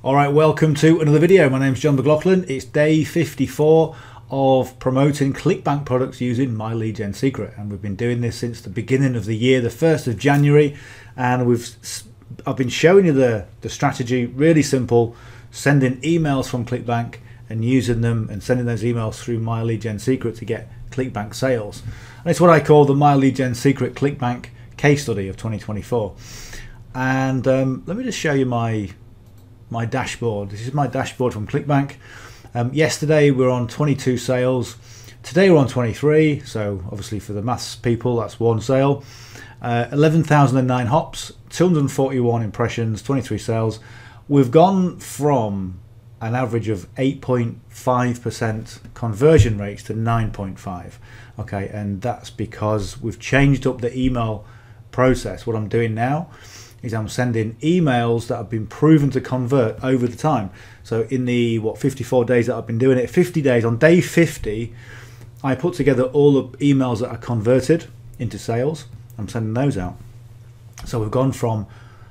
Alright, welcome to another video. My name is John McLauchlan. It's day 54 of promoting Clickbank products using myleadgensecret, and we've been doing this since the beginning of the year, the 1st of January, and I've been showing you the strategy. Really simple: sending emails from Clickbank and using them and sending those emails through myleadgensecret to get Clickbank sales. And it's what I call the myleadgensecret Clickbank case study of 2024. And let me just show you my dashboard. This is my dashboard from Clickbank. Yesterday we were on 22 sales. Today we're on 23. So obviously for the maths people, that's one sale. 11,009 hops, 241 impressions, 23 sales. We've gone from an average of 8.5% conversion rates to 9.5. Okay, and that's because we've changed up the email process. What I'm doing now is I'm sending emails that have been proven to convert over the time. So in the 54 days that I've been doing it, 50 days, on day 50 I put together all the emails that are converted into sales. I'm sending those out. So we've gone from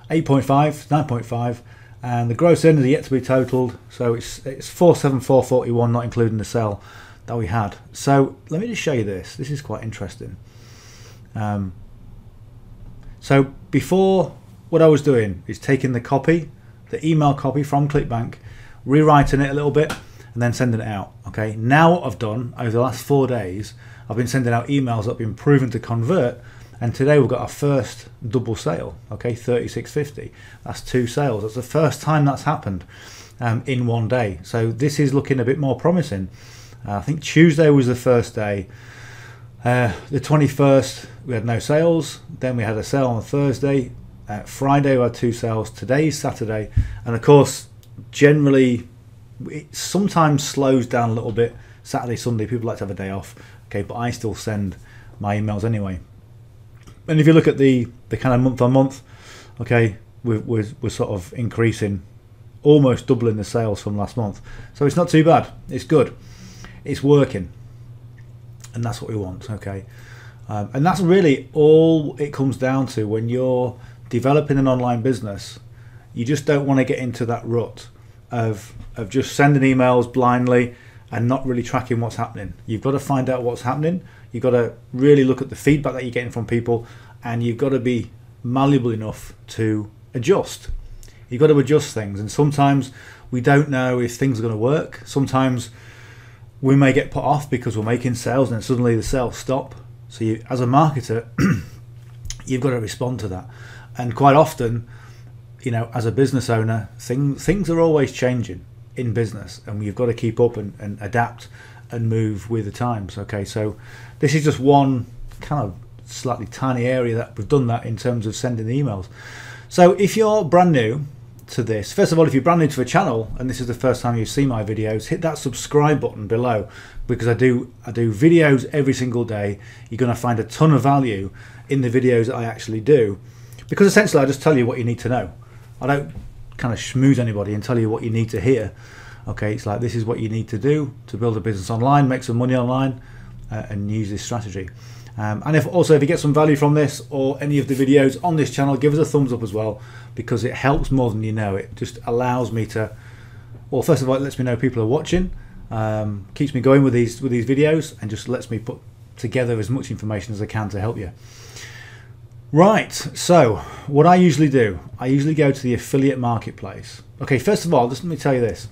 8.5 to 9.5, and the gross earnings are yet to be totaled, so it's 474.41, not including the sale that we had. So let me just show you this. This is quite interesting. So before, what I was doing is taking the email copy from Clickbank, rewriting it a little bit, and then sending it out. Okay, now what I've done over the last 4 days, I've been sending out emails that have been proven to convert, and today we've got our first double sale. Okay, 36.50. That's 2 sales. That's the first time that's happened in one day. So this is looking a bit more promising. I think Tuesday was the first day. The 21st we had no sales. Then we had a sale on Thursday. Friday we had 2 sales. Today's Saturday, and of course generally it sometimes slows down a little bit. Saturday, Sunday, people like to have a day off. Okay, but I still send my emails anyway. And if you look at the kind of month on month, okay, we're sort of increasing, almost doubling the sales from last month. So it's not too bad. It's good. It's working, and that's what we want. Okay, and that's really all it comes down to when you're developing an online business. You just don't want to get into that rut of just sending emails blindly and not really tracking what's happening. You've got to find out what's happening. You've got to really look at the feedback that you're getting from people, and you've got to be malleable enough to adjust. You've got to adjust things, and sometimes we don't know if things are going to work. Sometimes we may get put off because we're making sales and then suddenly the sales stop. So you, as a marketer, you've got to respond to that. And quite often, you know, as a business owner, things are always changing in business, and you've got to keep up and adapt and move with the times. Okay, so this is just one kind of slightly tiny area that we've done that in terms of sending the emails. So if you're brand new to this, first of all, if you're brand new to the channel and this is the first time you've seen my videos, hit that subscribe button below, because I do videos every single day. You're going to find a ton of value in the videos that I actually do, because essentially I just tell you what you need to know. I don't kind of schmooze anybody and tell you what you need to hear. Okay, it's like, this is what you need to do to build a business online, make some money online, and use this strategy. And if you get some value from this or any of the videos on this channel, give us a thumbs up as well, because it helps more than you know. It just allows me to, well, first of all, it lets me know people are watching, keeps me going with these videos, and just lets me put together as much information as I can to help you. Right, so what I usually do, I usually go to the affiliate marketplace. Okay, first of all, just let me tell you this.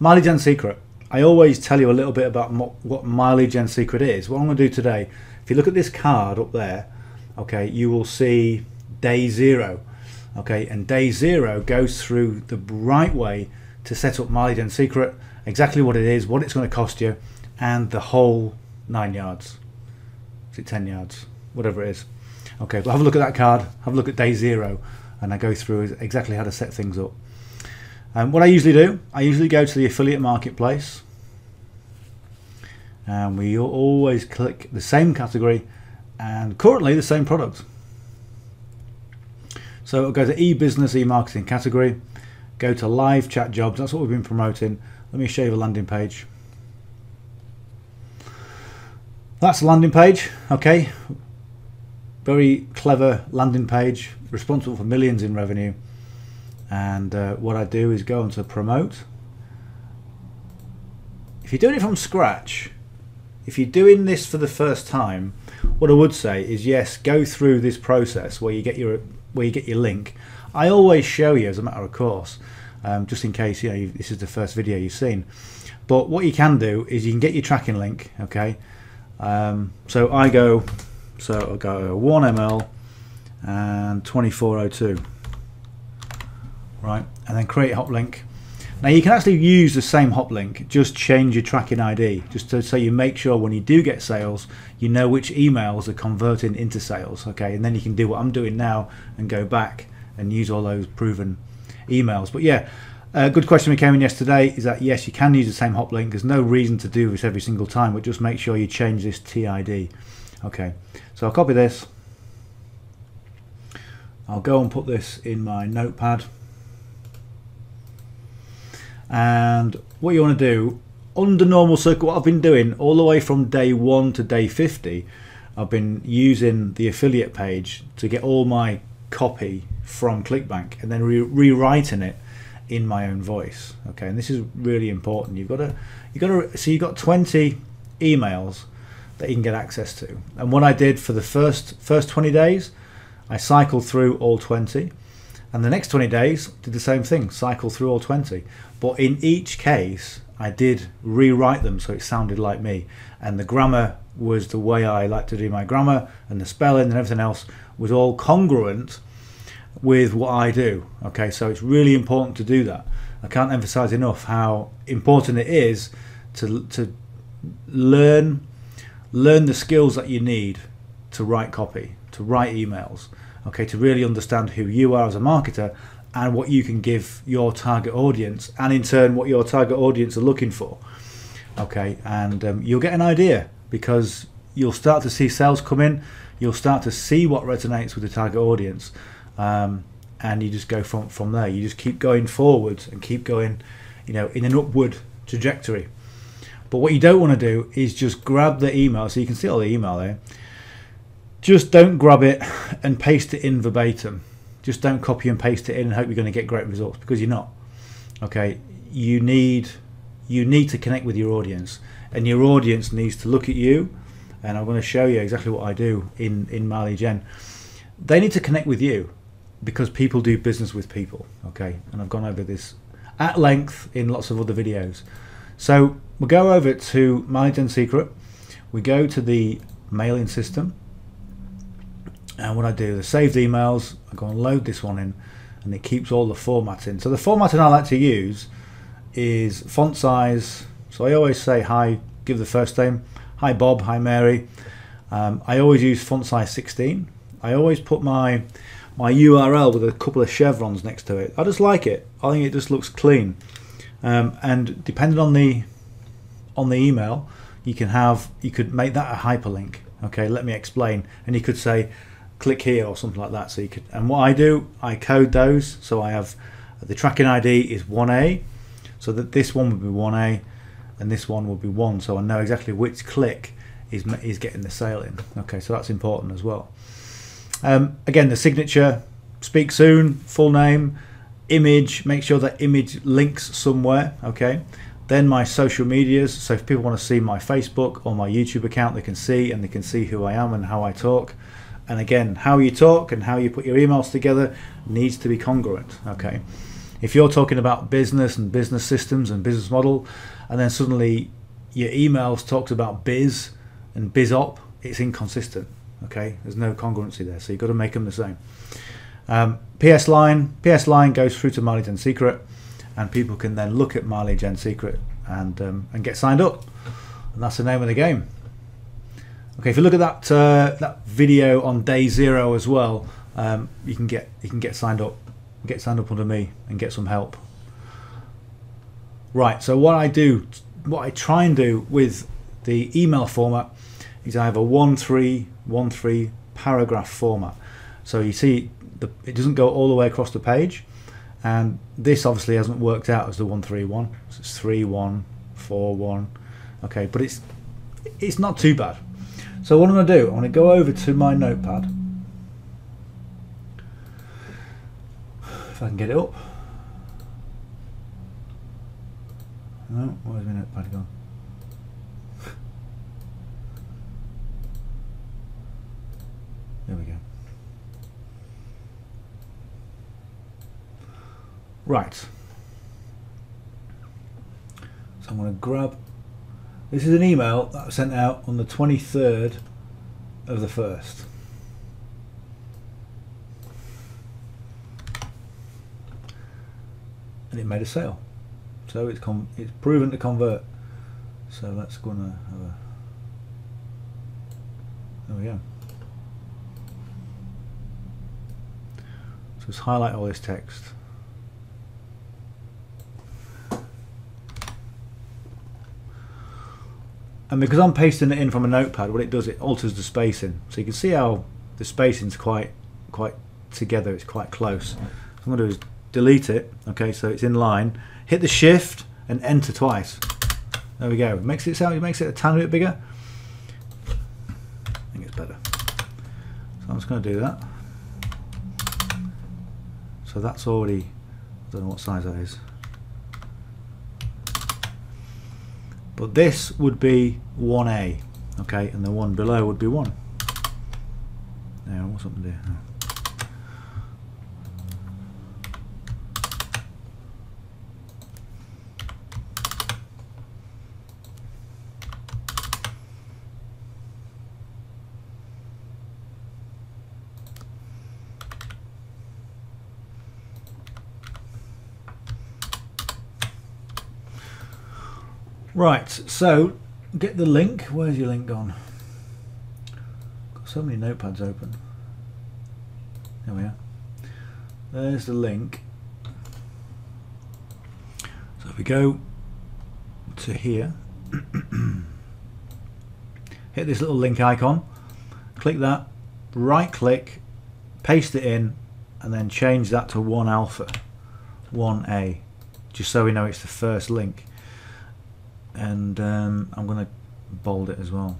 myleadgensecret. I always tell you a little bit about what myleadgensecret is. What I'm going to do today, if you look at this card up there, okay, you will see day 0. Okay, and day 0 goes through the right way to set up myleadgensecret, exactly what it is, what it's going to cost you, and the whole 9 yards. Is it 10 yards? Whatever it is. Okay, but have a look at that card, have a look at day 0, and I go through exactly how to set things up. What I usually do, I usually go to the affiliate marketplace, and we always click the same category and currently the same product. So it'll go to e-business, e-marketing category, go to live chat jobs. That's what we've been promoting. Let me show you the landing page. That's the landing page. Okay, very clever landing page, responsible for millions in revenue. and what I do is go onto promote. If you're doing it from scratch, if you're doing this for the first time, what I would say is, yes, go through this process where you get your link. I always show you as a matter of course, just in case this is the first video you've seen. But what you can do is you can get your tracking link. Okay, so I'll go 1ml and 2402, right, and then create a hop link. Now you can actually use the same hop link, just change your tracking ID, just so you make sure when you do get sales, you know which emails are converting into sales. Okay, and then you can do what I'm doing now and go back and use all those proven emails. But yeah, a good question we came in yesterday is that yes, you can use the same hop link. There's no reason to do this every single time, but just make sure you change this TID. Okay, so I'll copy this. I'll go and put this in my notepad. And what you want to do under normal circle, what I've been doing all the way from day 1 to day 50, I've been using the affiliate page to get all my copy from Clickbank and then rewriting it in my own voice. Okay, and this is really important. You've got to so you've got 20 emails that you can get access to. And what I did for the first 20 days, I cycled through all 20, and the next 20 days did the same thing, cycle through all 20. But in each case I did rewrite them so it sounded like me, and the grammar was the way I like to do my grammar, and the spelling and everything else was all congruent with what I do. Okay, so it's really important to do that. I can't emphasize enough how important it is to learn the skills that you need to write copy, to write emails, okay, to really understand who you are as a marketer and what you can give your target audience, and in turn what your target audience are looking for. Okay, and you'll get an idea, because you'll start to see sales come in, you'll start to see what resonates with the target audience, and you just go from there. You just keep going forward and keep going, in an upward trajectory. But what you don't want to do is just grab the email. So you can see all the email there. Just don't grab it and paste it in verbatim. Just don't copy and paste it in and hope you're going to get great results, because you're not. Okay, you need to connect with your audience, and your audience needs to look at you. And I'm going to show you exactly what I do in MyLeadGen. They need to connect with you, because people do business with people. Okay, and I've gone over this at length in lots of other videos. So we'll go over to MyLeadgensecret. We go to the mailing system, and what I do, the saved emails, I go and load this one in, and it keeps all the formatting. So the formatting I like to use is font size. So I always say hi, give the first name, hi Bob, hi Mary. I always use font size 16. I always put my URL with a couple of chevrons next to it. I just like it. I think it just looks clean. And depending on the email, you could make that a hyperlink. Okay, let me explain. And you could say click here or something like that. So you could, and what I do, I code those. So I have the tracking ID is 1A, so that this one would be 1A and this one would be 1, so I know exactly which click is getting the sale in. Okay, so that's important as well. Again, the signature, speak soon, full name, image, make sure that image links somewhere. Okay, then my social medias, so if people want to see my Facebook or my YouTube account, they can see, and they can see who I am and how I talk. And again, how you talk and how you put your emails together needs to be congruent. Okay, if you're talking about business and business systems and business model, and then suddenly your emails talks about biz and biz op, it's inconsistent. Okay, there's no congruency there, so you've got to make them the same. PS line goes through to MyLeadgensecret, and people can then look at MyLeadgensecret and get signed up, and that's the name of the game. Okay, if you look at that video on day 0 as well, you can get signed up, under me and get some help. Right, so what I try and do with the email format is I have a 1-3-1-3 paragraph format. So you see it doesn't go all the way across the page, and this obviously hasn't worked out as the 1-3-1, so it's 3-1, 4-1. Okay, but it's not too bad. So what I'm going to do, I'm going to go over to my notepad, if I can get it up. Oh, where's my notepad gone? There we go. Right. So I'm going to grab. This is an email that I sent out on the 23rd of the 1st. And it made a sale. So it's proven to convert. So let's go and have a. There we go. So let's highlight all this text. And because I'm pasting it in from a notepad, what it does, it alters the spacing. So you can see how the spacing's quite together, it's quite close. So what I'm going to do is delete it, okay, so it's in line. Hit the shift and enter twice. There we go. It makes it a tiny bit bigger. I think it's better. So I'm just going to do that. So that's already, I don't know what size that is. But this would be 1A, okay, and the one below would be 1. Now, what's up there? Right, so get the link. Where's your link gone? Got so many notepads open. There we are. There's the link. So if we go to here, hit this little link icon, click that, right click, paste it in, and then change that to 1 alpha, 1A, just so we know it's the first link. And I'm going to bold it as well.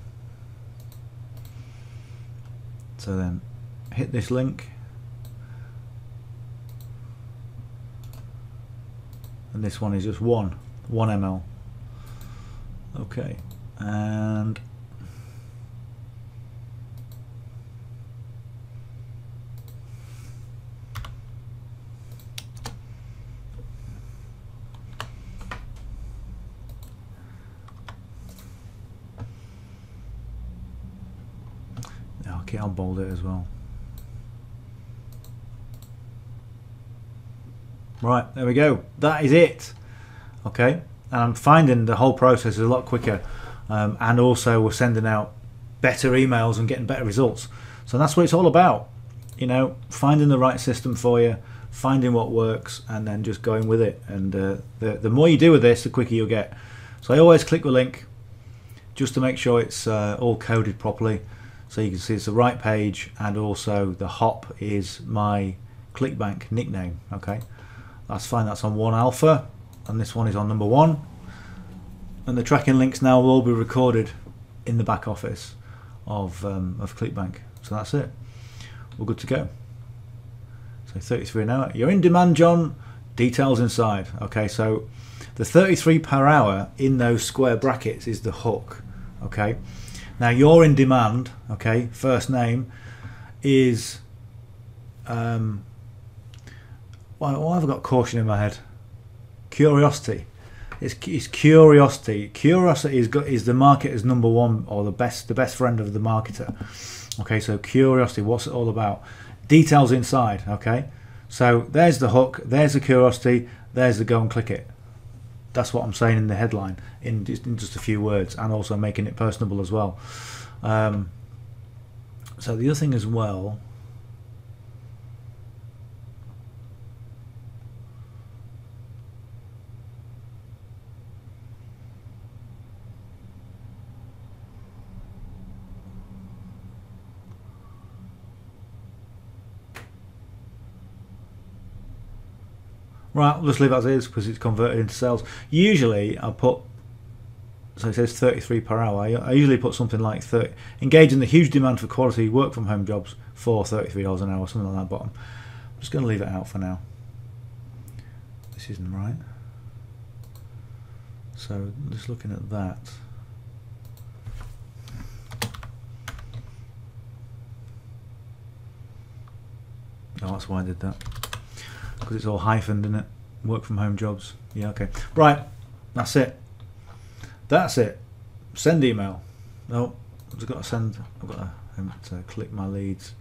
So then hit this link, and this one is just 1 ml. Okay, and okay, I'll bold it as well. Right, there we go. That is it. Okay, and I'm finding the whole process is a lot quicker, and also we're sending out better emails and getting better results. So that's what it's all about. You know, finding the right system for you, finding what works, and then just going with it. And the more you do with this, the quicker you'll get. So I always click the link just to make sure it's all coded properly. So you can see it's the right page, and also the hop is my Clickbank nickname. Okay, that's fine. That's on 1 alpha, and this one is on number 1. And the tracking links now will all be recorded in the back office of Clickbank. So that's it. We're good to go. So 33 an hour. You're in demand, John. Details inside. Okay, so the 33 per hour in those square brackets is the hook. Okay. Now you're in demand, okay, first name is, why have I got caution in my head? Curiosity. It's curiosity. Curiosity is the marketer's number 1, or the best friend of the marketer. Okay, so curiosity, what's it all about? Details inside, okay? So there's the hook, there's the curiosity, there's the go and click it. That's what I'm saying in the headline, in just a few words, and also making it personable as well. So the other thing as well, right, I'll just leave it as it is because it's converted into sales. Usually I'll put, so it says 33 per hour. I usually put something like 30. Engage in the huge demand for quality work from home jobs for $33 an hour, something like that bottom. I'm just going to leave it out for now. This isn't right. So just looking at that. Oh, that's why I did that. Because it's all hyphened, isn't it? Work from home jobs. Yeah, okay. Right, that's it. That's it. Send email. No, I've got to send. I've got to click my leads.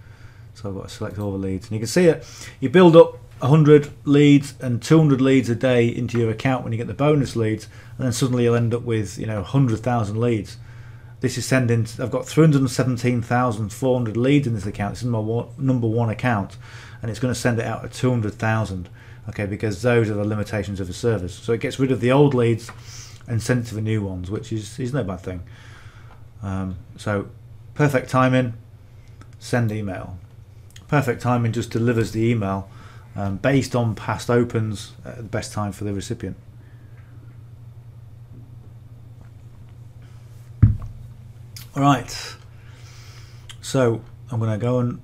So I've got to select all the leads. And you can see it. You build up 100 leads and 200 leads a day into your account when you get the bonus leads. And then suddenly you'll end up with, 100,000 leads. This is sending. I've got 317,400 leads in this account. This is my number one account. And it's going to send it out at 200,000. Okay, because those are the limitations of the service. So it gets rid of the old leads and sends it to the new ones, which is no bad thing. So perfect timing, send email. Perfect timing just delivers the email based on past opens at the best time for the recipient. All right, so I'm going to go and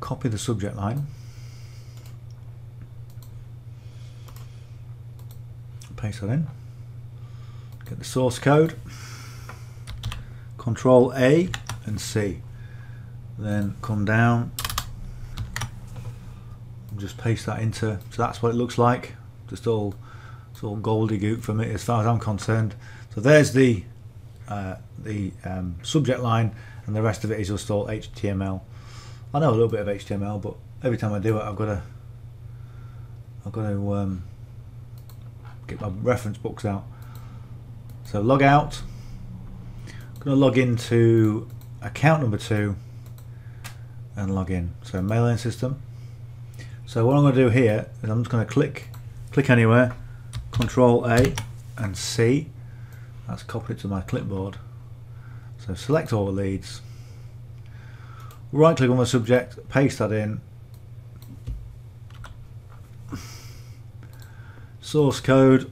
copy the subject line, paste that in, get the source code, Control A and C, then come down and just paste that into, so that's what it looks like. Just all, it's all gobbledygook for me as far as I'm concerned. So there's the subject line, and the rest of it is just all HTML. I know a little bit of HTML, but every time I do it, I've got to get my reference books out. So log out. I'm going to log into account number 2 and log in. So mailing system. So what I'm going to do here is I'm just going to click anywhere, Control A and C. That's copied it to my clipboard. So select all the leads. Right click on the subject, paste that in. Source code,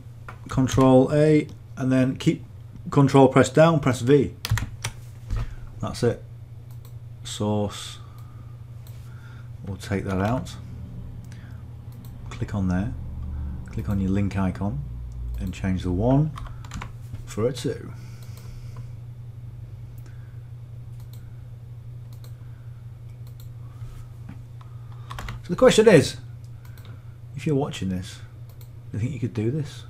Control A, and then keep Control pressed down, press V. That's it. Source. We'll take that out. Click on there. Click on your link icon and change the 1 for a 2. So the question is, if you're watching this, do you think you could do this?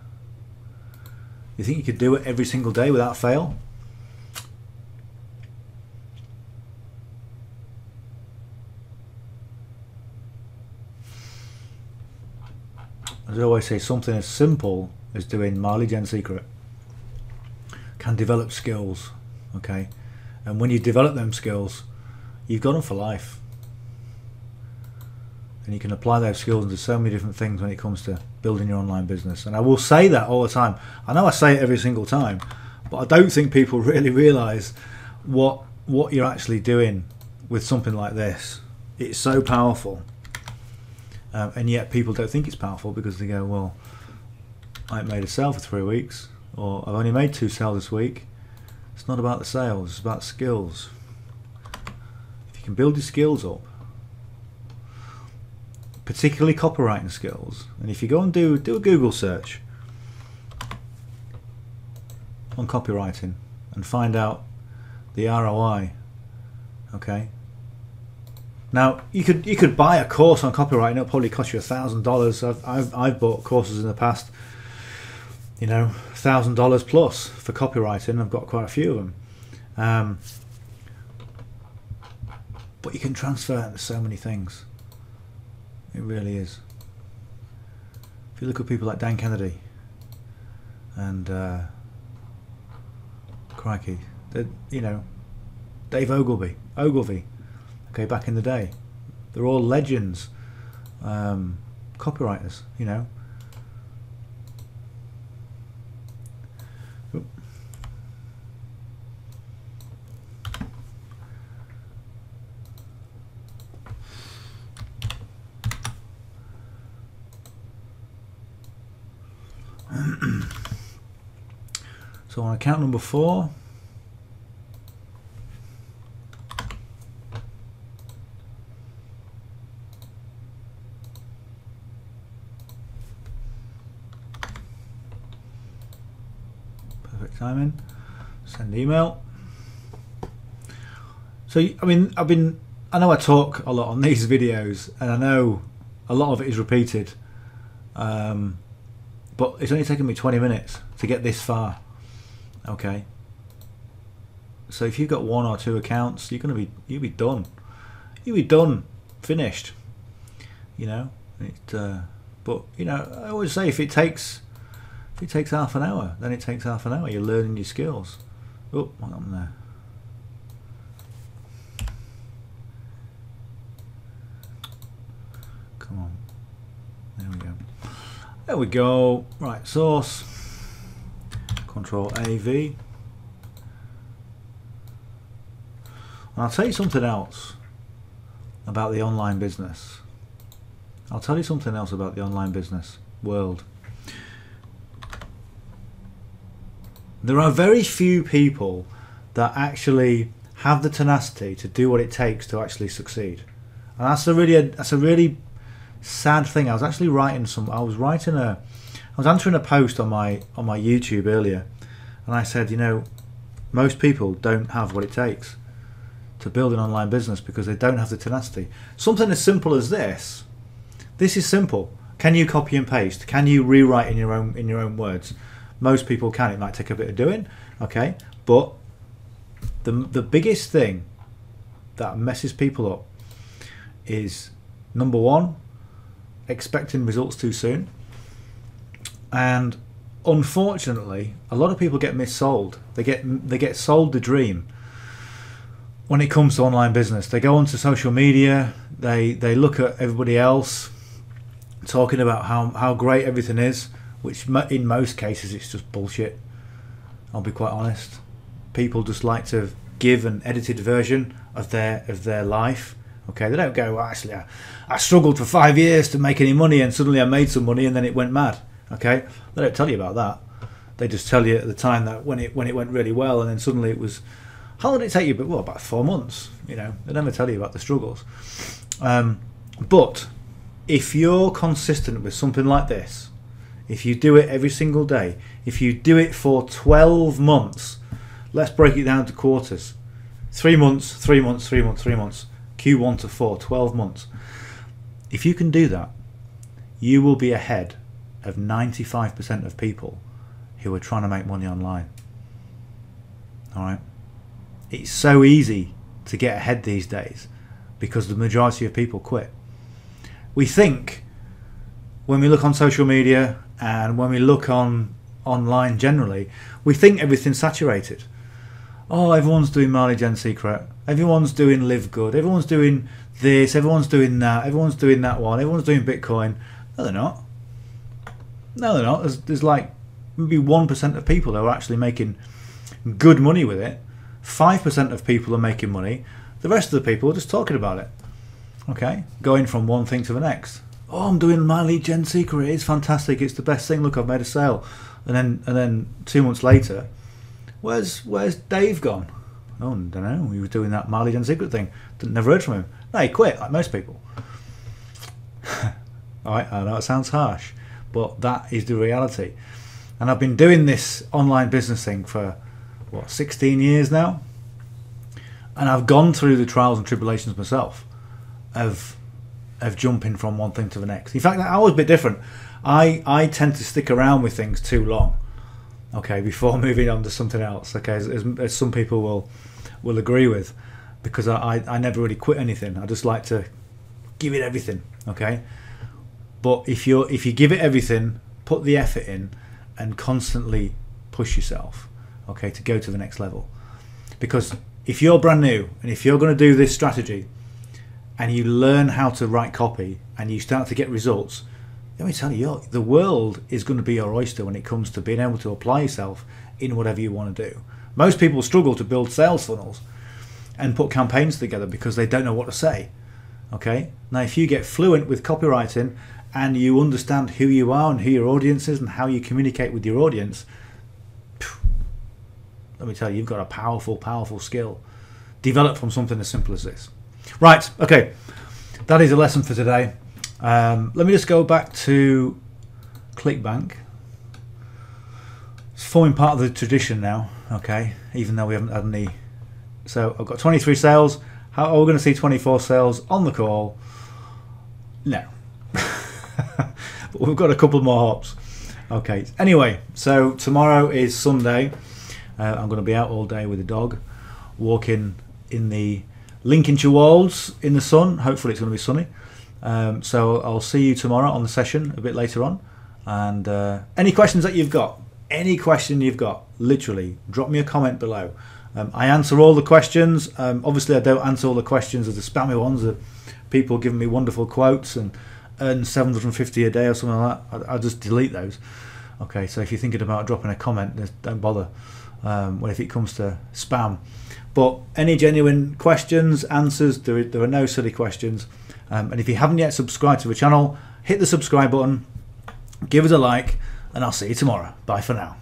Do you think you could do it every single day without fail? As I always say, something as simple as doing My Lead Gen Secret can develop skills, okay? And when you develop them skills, you've got them for life. And you can apply those skills into so many different things when it comes to building your online business. And I will say that all the time. I know I say it every single time, but I don't think people really realise what you're actually doing with something like this. It's so powerful. And yet people don't think it's powerful because they go, well, I ain't made a sale for 3 weeks, or I've only made 2 sales this week. It's not about the sales, it's about skills. If you can build your skills up, particularly copywriting skills, and if you go and do a Google search on copywriting and find out the ROI, okay? Now you could buy a course on copywriting. It'll probably cost you $1,000. I've bought courses in the past, $1,000 plus for copywriting. I've got quite a few of them, but you can transfer it into so many things. It really is. If you look at people like Dan Kennedy and crikey, Dave Ogilvy, okay, back in the day, they're all legends, copywriters, Oop. So on account number 4, perfect timing. Send email. So I mean, I know I talk a lot on these videos, and I know a lot of it is repeated, but it's only taken me 20 minutes to get this far. Okay. So if you've got 1 or 2 accounts, you'll be done. You'll be done, finished. You know. But you know, I always say if it takes half an hour, then it takes half an hour. You're learning your skills. Oh, what happened there? Come on. There we go. There we go. Right, source. Control AV. And I'll tell you something else about the online business. I'll tell you something else about the online business world. There are very few people that actually have the tenacity to do what it takes to actually succeed, and that's a really sad thing. I was actually I was answering a post on my YouTube earlier, and I said, you know, most people don't have what it takes to build an online business because they don't have the tenacity. Something as simple as this. This is simple. Can you copy and paste? Can you rewrite in your own words? Most people can. It might take a bit of doing, okay? But the biggest thing that messes people up is, number one, expecting results too soon. And unfortunately, a lot of people get missold. They get sold the dream when it comes to online business. They go onto social media, they look at everybody else talking about how great everything is, which in most cases it's just bullshit. I'll be quite honest. People just like to give an edited version of their life. Okay, they don't go, well, actually I struggled for 5 years to make any money and suddenly I made some money and then it went mad. Okay, they don't tell you about that. They just tell you at the time that when it went really well, and then suddenly it was, how long did it take you? But well, about 4 months. You know, they never tell you about the struggles. But if you're consistent with something like this, if you do it every single day, if you do it for 12 months, let's break it down to quarters. 3 months, 3 months, 3 months, 3 months, Q1 to 4, 12 months. If you can do that, you will be ahead of 95% of people who are trying to make money online. Alright? It's so easy to get ahead these days because the majority of people quit. We think, when we look on social media and when we look online generally, we think everything's saturated. Oh, everyone's doing Marley Gen Secret, everyone's doing Live Good, everyone's doing this, everyone's doing that, everyone's doing that one, everyone's doing Bitcoin. No, they're not. No, they're not. There's like maybe 1% of people who are actually making good money with it. 5% of people are making money. The rest of the people are just talking about it. Okay, going from one thing to the next. Oh, I'm doing my lead gen secret. It's fantastic. It's the best thing. Look, I've made a sale. And then 2 months later, where's Dave gone? Oh, I don't know. He was doing that Marley Gen Secret thing. Never heard from him. No, he quit, like most people. Alright, I know it sounds harsh, but that is the reality. And I've been doing this online business thing for, what, 16 years now? And I've gone through the trials and tribulations myself of jumping from one thing to the next. In fact, I was a bit different. I tend to stick around with things too long, okay, before moving on to something else, okay, as some people will agree with, because I never really quit anything. I just like to give it everything, okay. But if you give it everything, put the effort in, and constantly push yourself, okay, to go to the next level. Because if you're brand new and if you're going to do this strategy and you learn how to write copy and you start to get results, let me tell you, the world is going to be your oyster when it comes to being able to apply yourself in whatever you want to do. Most people struggle to build sales funnels and put campaigns together because they don't know what to say. Okay, now if you get fluent with copywriting and you understand who you are and who your audience is and how you communicate with your audience, let me tell you, you've got a powerful skill developed from something as simple as this. Right, okay, that is a lesson for today. Let me just go back to Clickbank. It's forming part of the tradition now, okay, even though we haven't had any. So I've got 23 sales. How are we going to see 24 sales on the call? No. But we've got a couple more hops. Okay, anyway, so tomorrow is Sunday. I'm going to be out all day with the dog, walking in the Lincolnshire Wolds in the sun. Hopefully it's going to be sunny. So I'll see you tomorrow on the session a bit later on. And any questions that you've got, any question you've got, literally drop me a comment below. I answer all the questions. Obviously I don't answer all the questions of the spammy ones that people giving me wonderful quotes and earn 750 a day or something like that. I'll just delete those. Okay, so if you're thinking about dropping a comment, don't bother when if it comes to spam. But any genuine questions, answers, there are no silly questions. And if you haven't yet subscribed to the channel, hit the subscribe button, give us a like, and I'll see you tomorrow. Bye for now.